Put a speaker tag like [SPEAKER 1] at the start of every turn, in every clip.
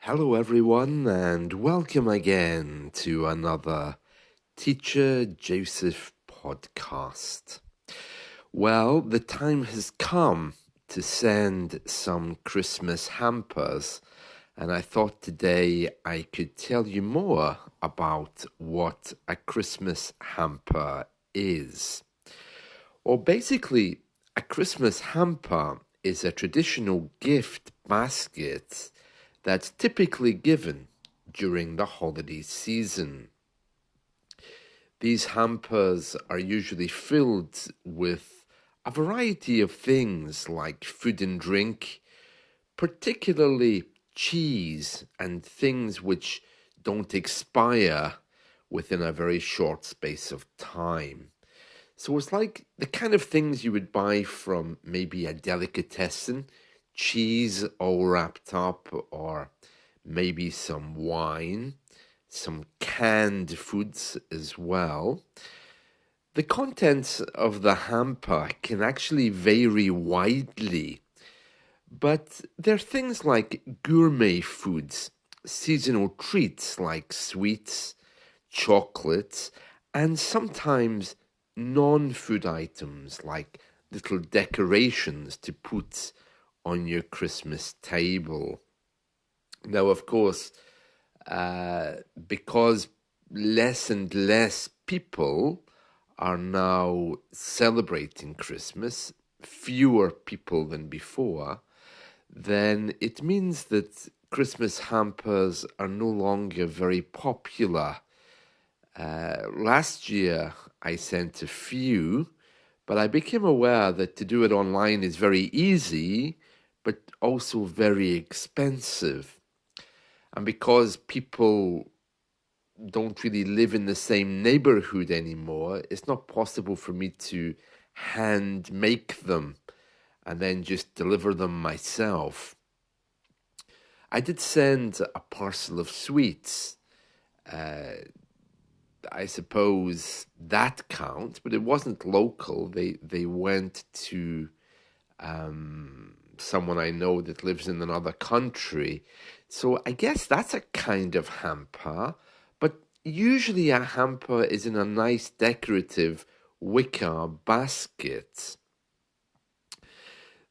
[SPEAKER 1] Hello, everyone, and welcome again to another Teacher Joseph podcast. Well, the time has come to send some Christmas hampers, and I thought today I could tell you more about what a Christmas hamper is. Well, basically, a Christmas hamper is a traditional gift basket that's typically given during the holiday season. These hampers are usually filled with a variety of things like food and drink, particularly cheese and things which don't expire within a very short space of time. So it's like the kind of things you would buy from maybe a delicatessen, cheese all wrapped up, or maybe some wine, some canned foods as well. The contents of the hamper can actually vary widely, but they're things like gourmet foods, seasonal treats like sweets, chocolates, and sometimes non-food items like little decorations to put on your Christmas table. Now, of course, because less and less people are now celebrating Christmas, fewer people than before, then it means that Christmas hampers are no longer very popular. Last year, I sent a few, but I became aware that to do it online is very easy, but also very expensive. And because people don't really live in the same neighborhood anymore, it's not possible for me to hand make them and then just deliver them myself. I did send a parcel of sweets. I suppose that counts, but it wasn't local. They went to someone I know that lives in another country. So I guess that's a kind of hamper, but usually a hamper is in a nice decorative wicker basket.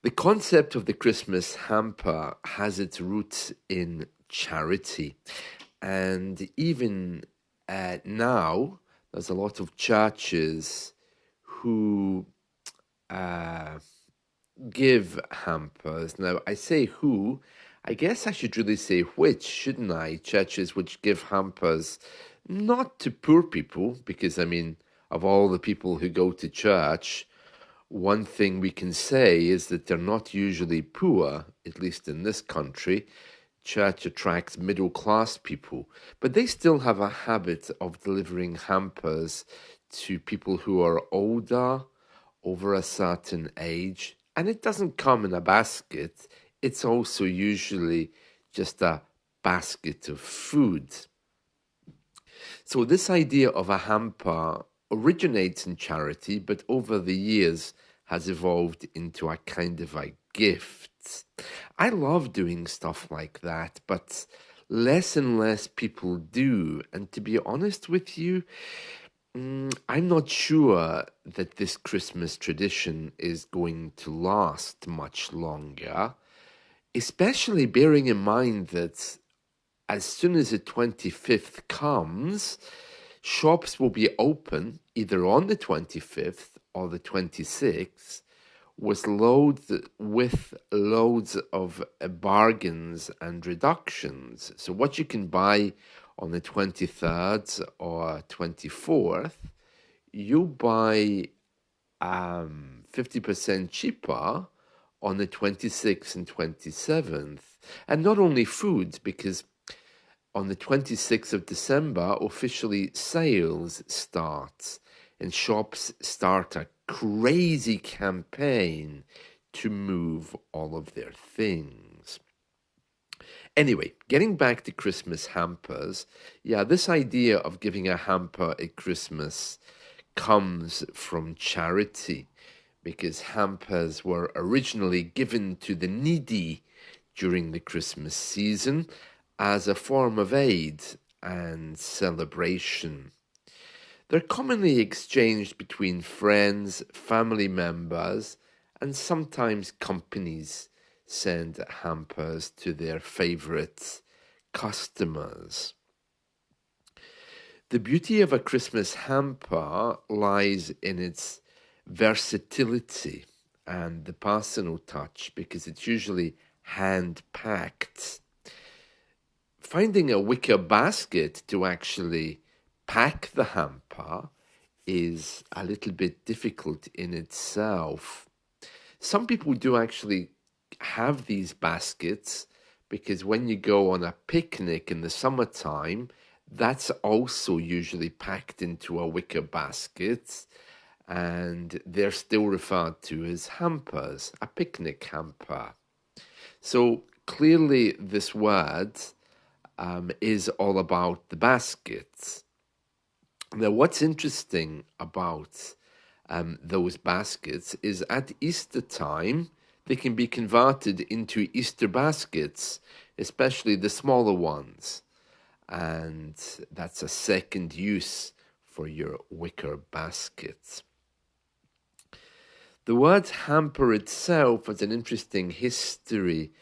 [SPEAKER 1] The concept of the Christmas hamper has its roots in charity. And even now, there's a lot of churches who give hampers. Now, I say who, I guess I should really say which, shouldn't I? Churches which give hampers not to poor people, because I mean, of all the people who go to church, one thing we can say is that they're not usually poor, at least in this country. Church attracts middle class people, but they still have a habit of delivering hampers to people who are older, over a certain age, and it doesn't come in a basket. It's also usually just a basket of food. So this idea of a hamper originates in charity, but over the years has evolved into a kind of a gift. I love doing stuff like that, but less and less people do. And to be honest with you, I'm not sure that this Christmas tradition is going to last much longer, especially bearing in mind that as soon as the 25th comes, shops will be open either on the 25th or the 26th with loads of bargains and reductions. So what you can buy on the 23rd or 24th, you buy 50% cheaper on the 26th and 27th. And not only food, because on the 26th of December, officially sales start, and shops start a crazy campaign to move all of their things. Anyway, getting back to Christmas hampers, yeah, this idea of giving a hamper at Christmas comes from charity, because hampers were originally given to the needy during the Christmas season, as a form of aid and celebration. They're commonly exchanged between friends, family members, and sometimes companies send hampers to their favorite customers. The beauty of a Christmas hamper lies in its versatility and the personal touch, because it's usually hand packed. Finding a wicker basket to actually pack the hamper is a little bit difficult in itself. Some people do actually have these baskets, because when you go on a picnic in the summertime, that's also usually packed into a wicker basket, and they're still referred to as hampers, a picnic hamper. So clearly this word is all about the baskets. Now, what's interesting about those baskets is at Easter time, they can be converted into Easter baskets, especially the smaller ones. And that's a second use for your wicker baskets. The word hamper itself has an interesting history,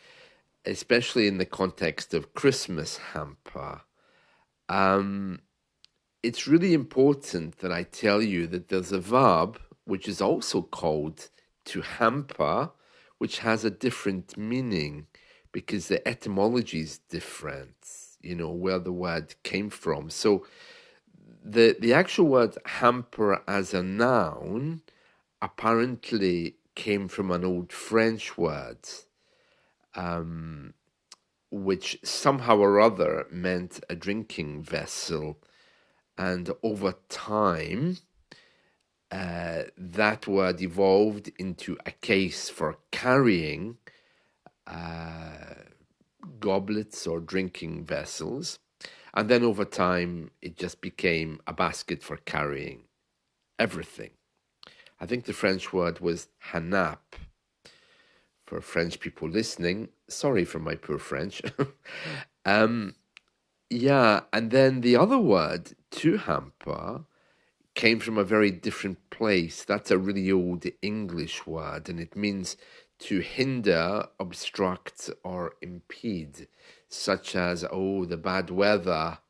[SPEAKER 1] especially in the context of Christmas hamper. It's really important that I tell you that there's a verb which is also called to hamper, which has a different meaning because the etymology is different, where the word came from. So the actual word hamper as a noun apparently came from an old French word, which somehow or other meant a drinking vessel. And over time, that word evolved into a case for carrying goblets or drinking vessels. And then over time, it just became a basket for carrying everything. I think the French word was hanap. For French people listening, sorry for my poor French. Yeah, and then the other word, to hamper, came from a very different place. That's a really old English word, and it means to hinder, obstruct, or impede, such as, oh, the bad weather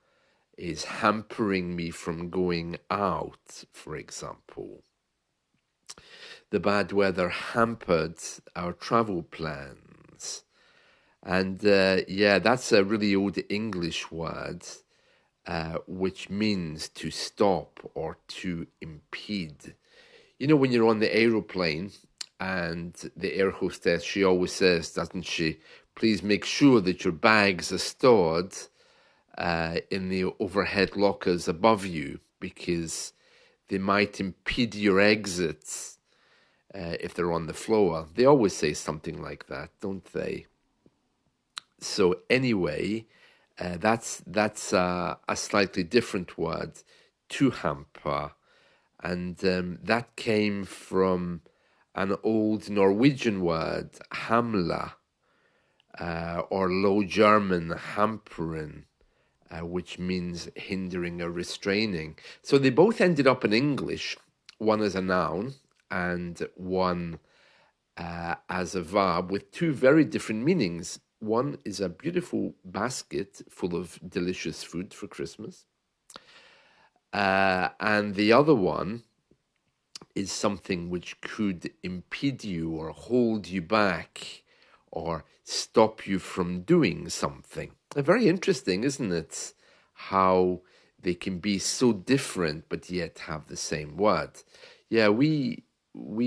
[SPEAKER 1] is hampering me from going out, for example. The bad weather hampered our travel plans. And yeah, that's a really old English word, which means to stop or to impede. When you're on the aeroplane and the air hostess, she always says, doesn't she, please make sure that your bags are stored in the overhead lockers above you, because they might impede your exits if they're on the floor. They always say something like that, don't they? So anyway, that's a slightly different word, to hamper, and that came from an old Norwegian word, hamla, or Low German hamperen, which means hindering or restraining. So they both ended up in English, one as a noun and one as a verb, with two very different meanings. One is a beautiful basket full of delicious food for Christmas. And the other one is something which could impede you or hold you back or stop you from doing something. Very interesting, isn't it? How they can be so different but yet have the same word. Yeah, we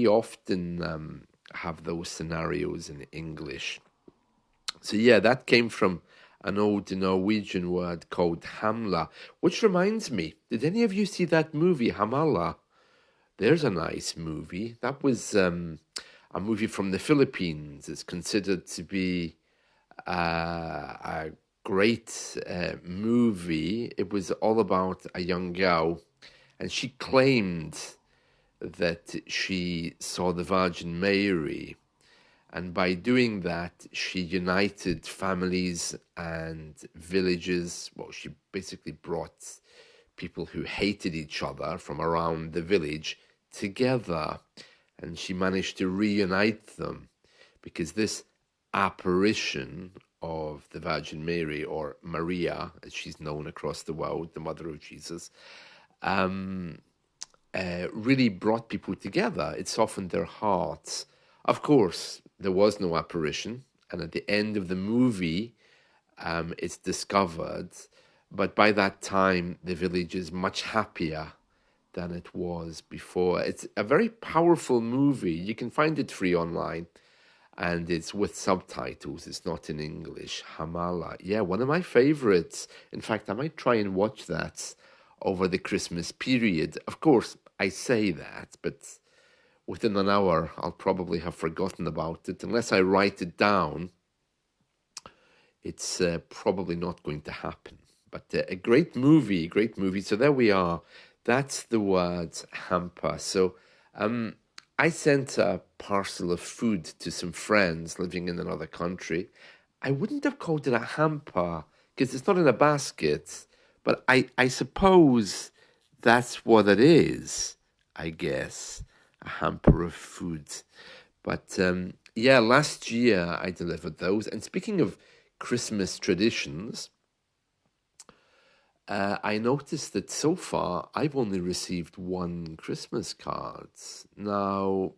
[SPEAKER 1] often have those scenarios in English. So yeah, that came from an old Norwegian word called hamla, which reminds me, did any of you see that movie, Hamala? There's a nice movie. That was a movie from the Philippines. It's considered to be a great movie. It was all about a young girl, and she claimed that she saw the Virgin Mary, And by doing that, she united families and villages. Well, she basically brought people who hated each other from around the village together. And she managed to reunite them because this apparition of the Virgin Mary, or Maria, as she's known across the world, the mother of Jesus, really brought people together. It softened their hearts. Of course, there was no apparition, and at the end of the movie, it's discovered. But by that time, the village is much happier than it was before. It's a very powerful movie. You can find it free online, and it's with subtitles. It's not in English. Hamala. Yeah, one of my favorites. In fact, I might try and watch that over the Christmas period. Of course, I say that, but within an hour, I'll probably have forgotten about it. Unless I write it down, it's probably not going to happen. But a great movie, great movie. So there we are. That's the word hamper. So I sent a parcel of food to some friends living in another country. I wouldn't have called it a hamper because it's not in a basket, but I suppose that's what it is, I guess, a hamper of food. But yeah, last year I delivered those. And speaking of Christmas traditions, I noticed that so far I've only received one Christmas card. Now,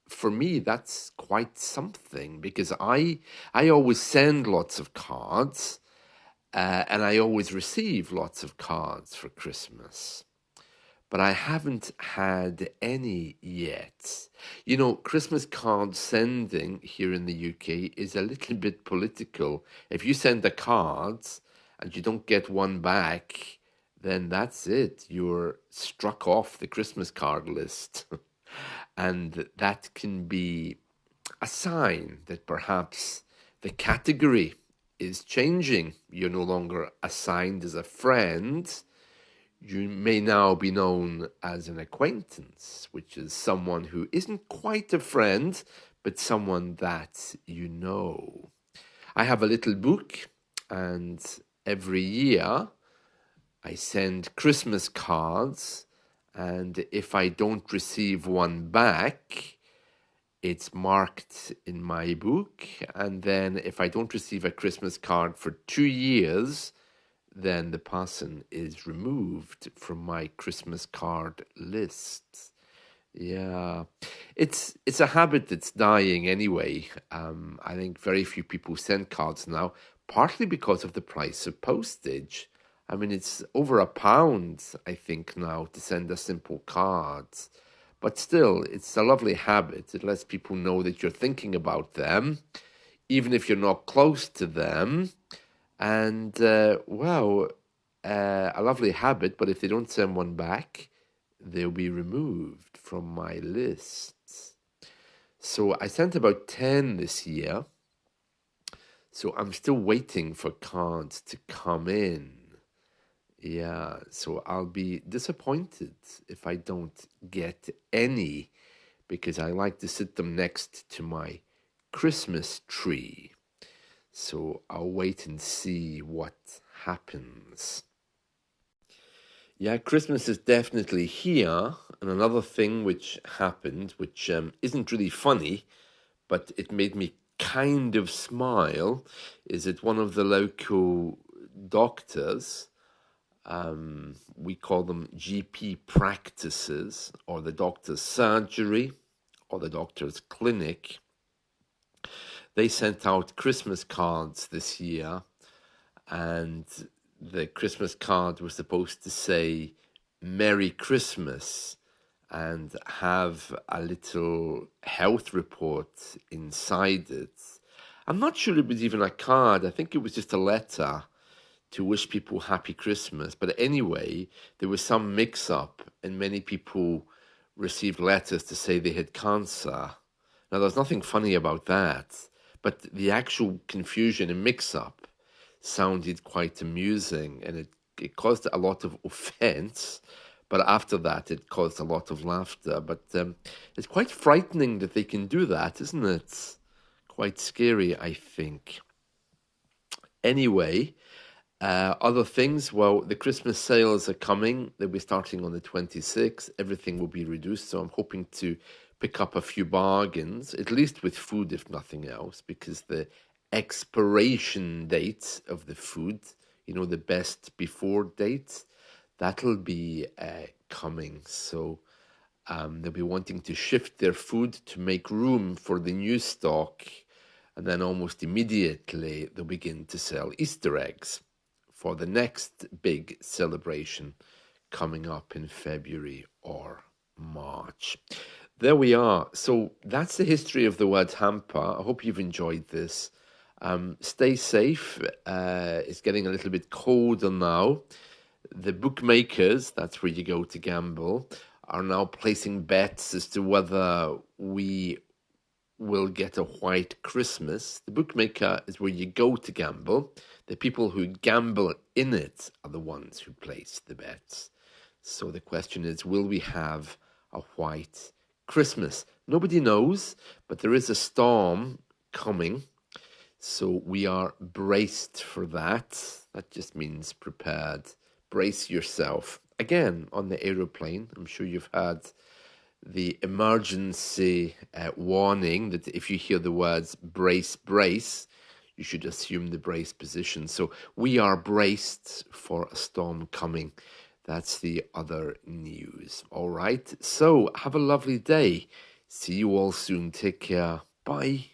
[SPEAKER 1] for me, that's quite something because I always send lots of cards, and I always receive lots of cards for Christmas. But I haven't had any yet. You know, Christmas card sending here in the UK is a little bit political. If you send a card and you don't get one back, then that's it. You're struck off the Christmas card list. And that can be a sign that perhaps the category is changing. You're no longer assigned as a friend. You may now be known as an acquaintance, which is someone who isn't quite a friend, but someone that you know. I have a little book, and every year I send Christmas cards, and if I don't receive one back, it's marked in my book. And then if I don't receive a Christmas card for 2 years, then the person is removed from my Christmas card list. Yeah, it's a habit that's dying anyway. I think very few people send cards now, partly because of the price of postage. I mean, it's over £1, I think, now to send a simple card. But still, it's a lovely habit. It lets people know that you're thinking about them, even if you're not close to them. And, well, a lovely habit, but if they don't send one back, they'll be removed from my list. So I sent about 10 this year. So I'm still waiting for cards to come in. Yeah, so I'll be disappointed if I don't get any because I like to sit them next to my Christmas tree. So I'll wait and see what happens. Yeah, Christmas is definitely here. And another thing which happened, which isn't really funny, but it made me kind of smile, is that one of the local doctors, we call them GP practices, or the doctor's surgery, or the doctor's clinic, they sent out Christmas cards this year, and the Christmas card was supposed to say Merry Christmas and have a little health report inside it. I'm not sure it was even a card. I think it was just a letter to wish people happy Christmas. But anyway, there was some mix-up and many people received letters to say they had cancer. Now, there's nothing funny about that, but the actual confusion and mix-up sounded quite amusing, and it caused a lot of offense, but after that it caused a lot of laughter. But it's quite frightening that they can do that, isn't it? quite scary, I think. Anyway, other things, well, the Christmas sales are coming. They'll be starting on the 26th. Everything will be reduced, so I'm hoping to pick up a few bargains, at least with food, if nothing else, because the expiration date of the food, the best before date, that'll be coming. So they'll be wanting to shift their food to make room for the new stock, and then almost immediately they'll begin to sell Easter eggs for the next big celebration coming up in February or March. There we are. So that's the history of the word hamper. I hope you've enjoyed this. Stay safe. It's getting a little bit colder now. The bookmakers, that's where you go to gamble, are now placing bets as to whether we will get a white Christmas. The bookmaker is where you go to gamble. The people who gamble in it are the ones who place the bets. So the question is, will we have a white Christmas? Nobody knows, but there is a storm coming. So we are braced for that. That just means prepared. Brace yourself. Again, on the aeroplane, I'm sure you've had the emergency warning that if you hear the words brace, brace, you should assume the brace position. So we are braced for a storm coming. That's the other news. All right. So have a lovely day. See you all soon. Take care. Bye.